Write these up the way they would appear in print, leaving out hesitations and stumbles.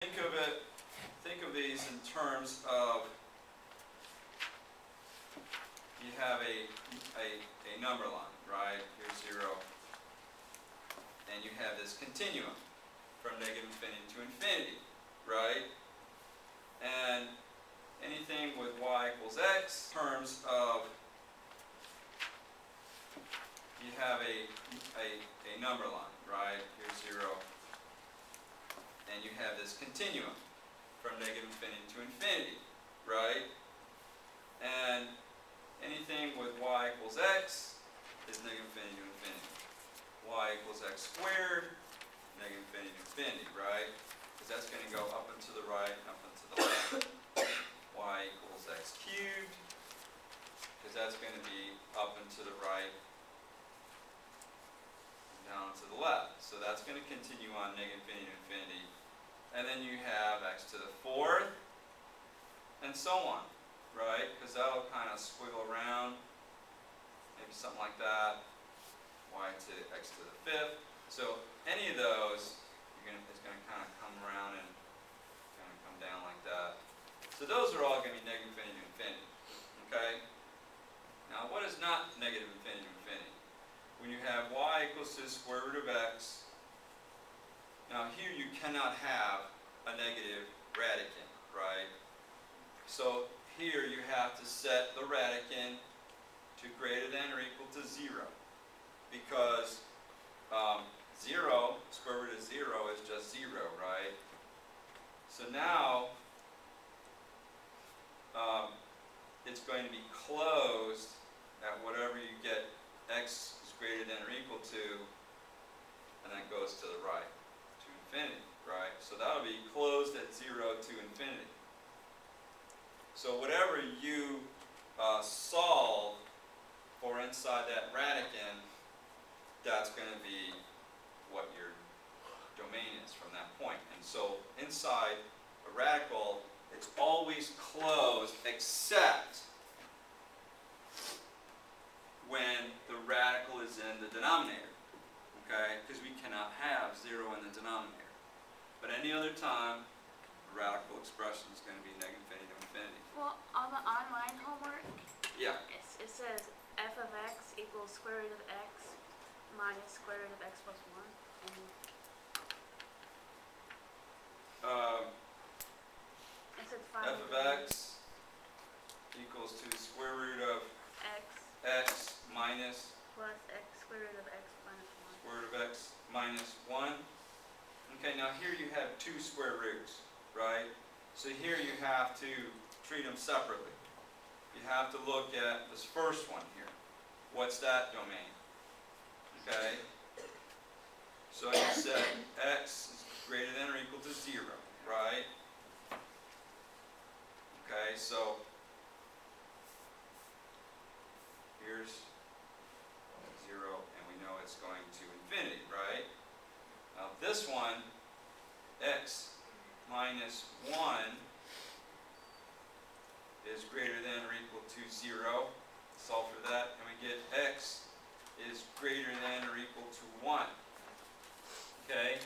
Think of these in terms of, you have a number line, right? Here's 0. And you have this continuum from negative infinity to infinity, right? And anything with y equals x, in terms of, you have a number line, right? Here's 0. And you have this continuum from negative infinity to infinity, right? And anything with y equals x is negative infinity to infinity. Y equals x squared, negative infinity to infinity, right? Because that's going to go up and to the right and up and to the left. Y equals x cubed, because that's going to be up and to the right and down to the left. So that's going to continue on negative infinity to infinity. And then you have x to the 4th, and so on, right? Because that'll kind of squiggle around, maybe something like that. Y to x to the 5th. So any of those, it's going to kind of come around and kind of come down like that. So those are all going to be negative infinity to infinity. Okay? Now what is not negative infinity to infinity? When you have y equals to the square root of x, now here you cannot have a negative radicand, right? So here you have to set the radicand to greater than or equal to 0. Because 0, square root of 0 is just 0, right? So now it's going to be closed at whatever you get x is greater than or equal to, and then goes to the right, to infinity, right? So that'll be closed at 0 to infinity. So whatever you solve for inside that radicand, that's going to be what your domain is from that point. And so inside a radical, it's always closed except when the radical is in the denominator, okay? Because we cannot have 0 in the denominator. But any other time, the radical expression is going to be negative infinity to infinity. Well, on the online homework, Yeah. it says f of x equals square root of x minus square root of x plus 1. And it said F of x equals to the square root of x minus plus x square root of x minus 1. square root of x minus 1. Okay, now here you have two square roots, right? So here you have to treat them separately. You have to look at this first one here. What's that domain? Okay? So you said x is greater than or equal to 0, right? Okay, so here's 0, and we know it's going to infinity, right? Now this one, x minus 1 is greater than or equal to 0. Solve for that, and we get x is greater than or equal to 1. Okay?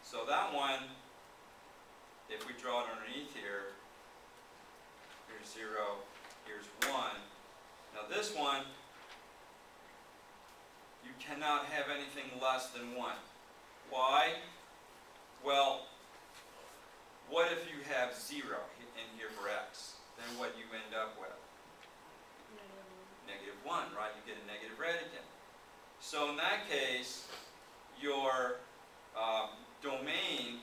So that one, if we draw it underneath here, here's 0, here's 1. Now this one, you cannot have anything less than 1. Why? Well, what if you have 0 in here for x? Then what do you end up with? Negative 1, right? You get a negative radicand. So in that case, your domain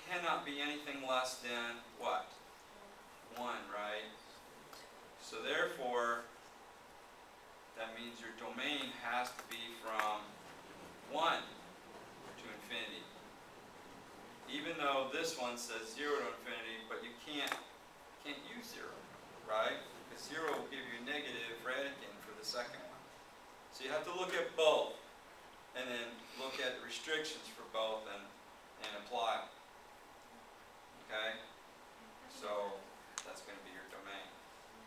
cannot be anything less than what? 1, right? So therefore, that means your domain has to be from 1 to infinity. Even though this one says 0 to infinity, but you can't use 0, right? Because 0 will give you a negative radicand for the second one. So you have to look at both, and then look at the restrictions for both and apply them. Okay? So that's going to be your domain.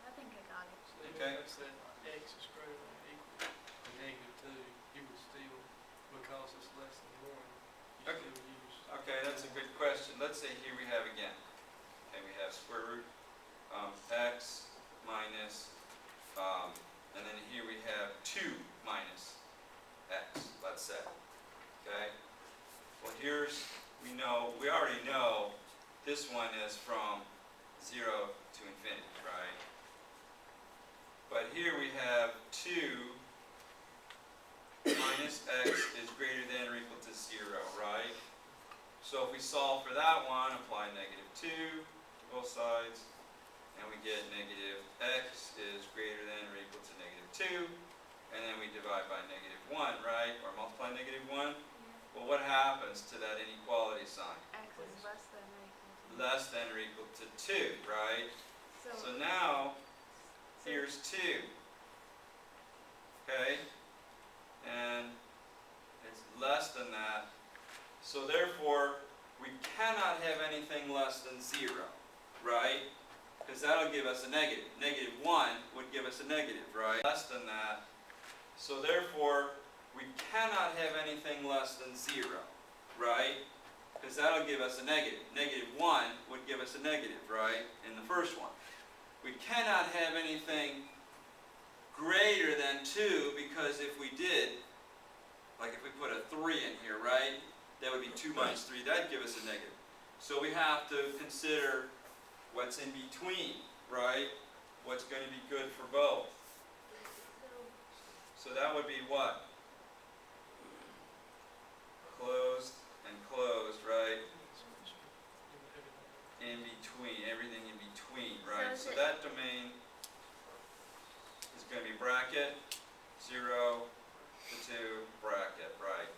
I think I got it. So even Okay. if it said x is greater than or equal to negative 2, you would still, because it's less than 1, you Okay. still use. Okay, that's a good question. Let's say here we have again, okay, we have square root x minus, and then here we have 2 minus x, let's say, okay? Well, we already know this one is from 0 to infinity, right? But here we have 2 minus x is greater than or equal to 0, right? So if we solve for that one, apply -2 to both sides, and we get negative x is greater than or equal to -2, and then we divide by -1, right? Or multiply -1. Well, what happens to that inequality sign? X is less than or equal to. Less than or equal to 2, right? So now, here's 2, okay? And it's less than that. So therefore, we cannot have anything less than 0, right? Because that'll give us a negative. -1 would give us a negative, right? Less than that. So therefore, we cannot have anything less than 0, right? Because that'll give us a negative. -1 would give us a negative, right? In the first one. We cannot have anything greater than 2, because if we did, like if we put a 3 in here, right? That would be 2 minus 3, that'd give us a negative. So we have to consider what's in between, right? What's going to be good for both. So that would be what? Closed and closed, right? In between, everything in between, right? So that domain is going to be bracket, 0 to 2, bracket, right?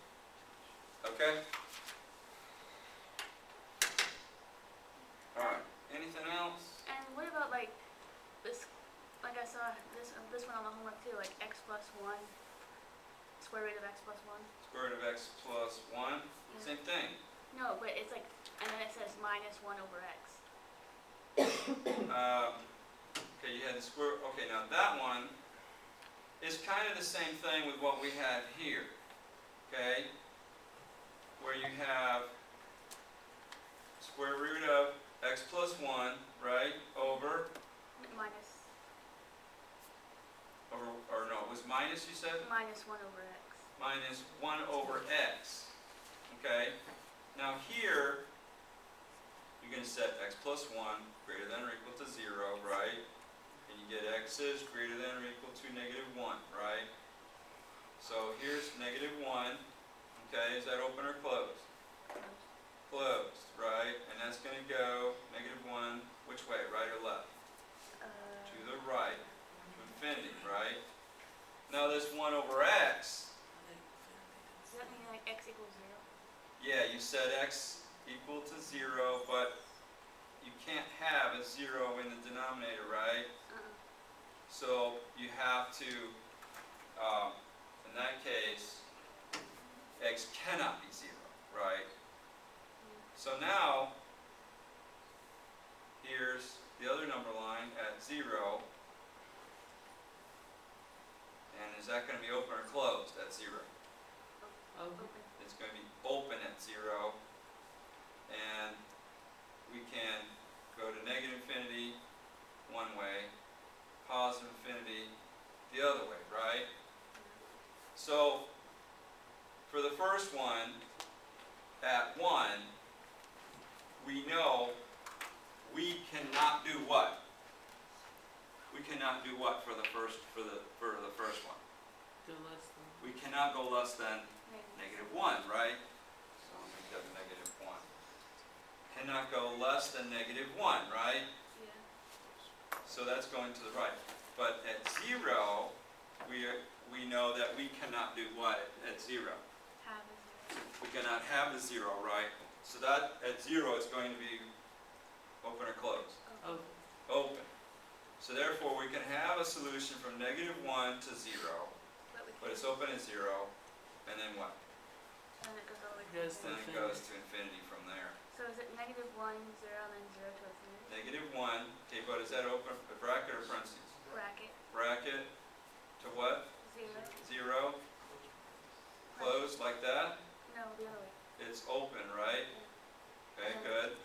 Okay? Alright, anything else? And what about like this? Like I saw this one on the homework too. Like x plus 1, square root of x plus 1. Square root of x plus 1, Yeah. same thing. No, but it's like, and then it says minus 1 over x. Okay, you had the square, okay, now that one is kind of the same thing with what we had here, okay? Where you have square root of x plus 1, right, over, or no, it was minus, you said? Minus 1 over x. Minus 1 over x, okay? Now here, you're going to set x plus 1 greater than or equal to 0, right? And you get x is greater than or equal to -1, right? So here's -1, okay? Is that open or closed? Closed, right? And that's going to go -1, which way, right or left? To the right, to infinity, right? Now this 1 over x, Does that mean like x equals 0? yeah, you set x equal to 0, but you can't have a 0 in the denominator, right? So you have to, in that case, x cannot be 0, right? So now, here's the other number line at 0, and is that going to be open or closed at 0? Open. It's going to be open at 0, and we can go to -infinity one way, positive infinity the other way, right? So, for the first one, at 1, we know we cannot do what? We cannot do what for the first one? Do less than. We cannot go less than -1, right? So I'll make that -1. Cannot go less than -1, right? Yeah. So that's going to the right. But at 0, we know that we cannot do what at 0? Have a 0. We cannot have the 0, right? So that at 0 is going to be open or closed? Open. Open. So therefore we can have a solution from -1 to 0, but it's open at 0, and then what? And it goes all the way Goes to to Then infinity. it goes to infinity from there. So is it -1, 0, and then 0 to infinity? -1, okay, but is that open, a bracket or parentheses? Bracket. Bracket to what? 0. 0, closed like that? No, the other way. It's open, right? Okay, good.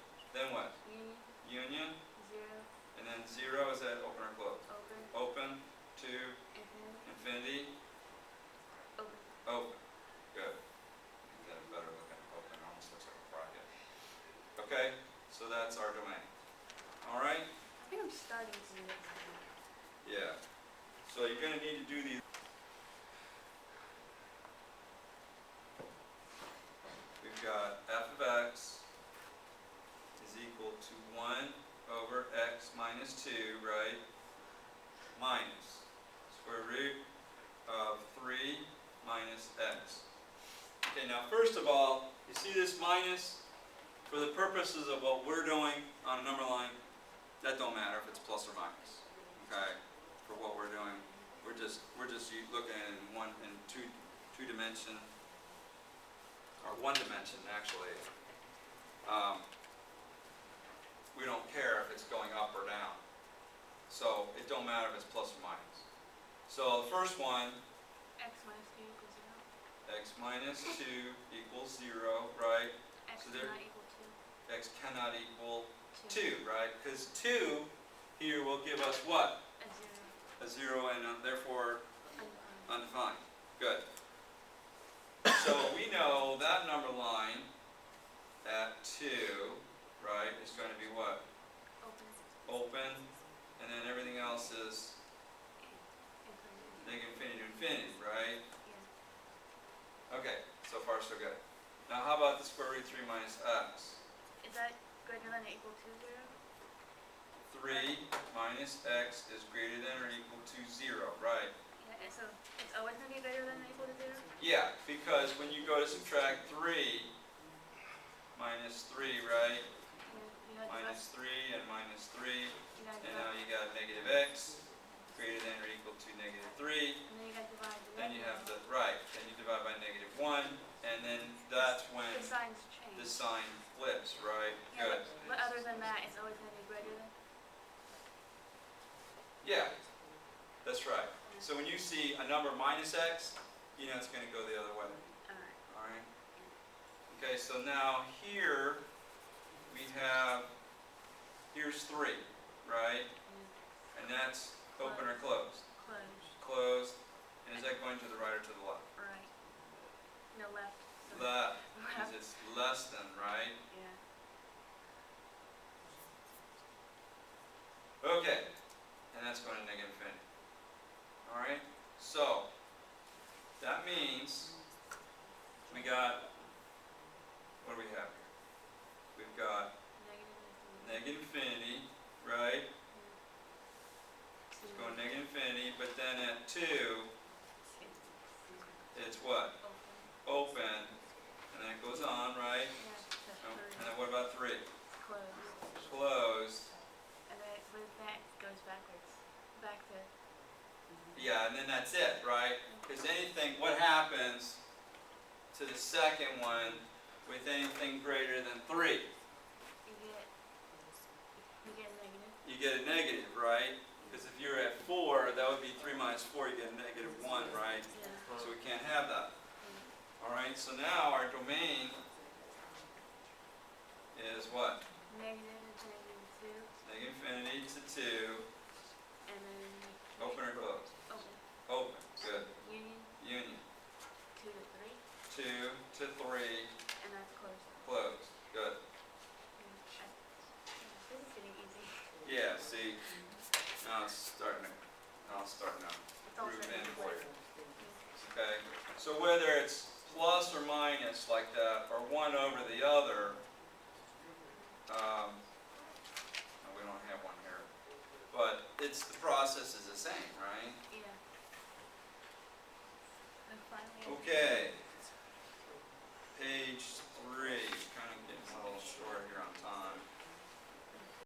Okay, so that's our domain. All right? I think I'm starting to do this. Yeah. So you're going to need to do these. We've got f of x is equal to 1 over x minus 2, right? Minus square root of 3 minus x. Okay, now first of all, you see this minus? For the purposes of what we're doing on a number line, that don't matter if it's plus or minus. Okay? For what we're doing, we're just looking at it in two dimension, or one dimension actually. We don't care if it's going up or down. So it don't matter if it's plus or minus. So the first one, X minus 2 equals 0. x minus 2 equals 0, right? X So there- cannot equal 2. X cannot equal 2. 2, right? Because 2 here will give us what? A 0. A 0 and therefore Undefined. undefined. Good. So we know that number line at 2, right, is going to be what? Open. Open, and then everything else is Infinite. negative infinity to infinity, right? Yeah. Okay, so far so good. Now how about the square root of 3 minus x? Is that greater than or equal to 0? 3 minus x is greater than or equal to 0, right? Yeah, and so it's always going to be greater than or equal to 0? Yeah, because when you go to subtract 3 minus 3, right? Yeah, you gotta Minus 3 and minus 3, you gotta and divide, now you got negative x greater than or equal to negative 3. and then you gotta divide the Then you have negative. the, right, then you divide by negative 1, and then that's when The signs change. the sign flips, right? Yeah, Good. but other than that, it's always going to be greater than? Yeah, that's right. So when you see a number minus x, you know it's going to go the other way. Alright. All right. Okay, so now here we have, here's 3, right? And that's open or closed? Close. Closed. And is that going to the right or to the left? Right. No, left. Sorry. Left, because Left. it's less than, right? Yeah. Okay. And that's going to negative infinity. All right? So, that means we got, what do we have here? We've got Negative infinity. negative infinity, right? Yeah. It's going negative infinity, but then at 2, it's what? Open. Open. And then it goes on, right? Yeah. That's Oh, 3. and then what about 3? Close. Closed. And then with that goes backwards. Back to. Yeah, and then that's it, right? Because anything, what happens to the second one with anything greater than 3? You get negative. You get a negative, right? Because if you're at 4, that would be 3 minus 4, you get a negative 1, right? Yeah. So we can't have that. All right, so now our domain is what? Negative infinity to 2. Negative infinity to 2, And then. open or closed? Open. Open, good. Union. Union, 2 to 3. 2 to 3, And that's closed. closed, good. This is getting easy. Yeah, see, now it's starting to It's all groove certain. in for you. Okay, so whether it's plus or minus like that, or one over the other, no, we don't have one here, but the process is the same,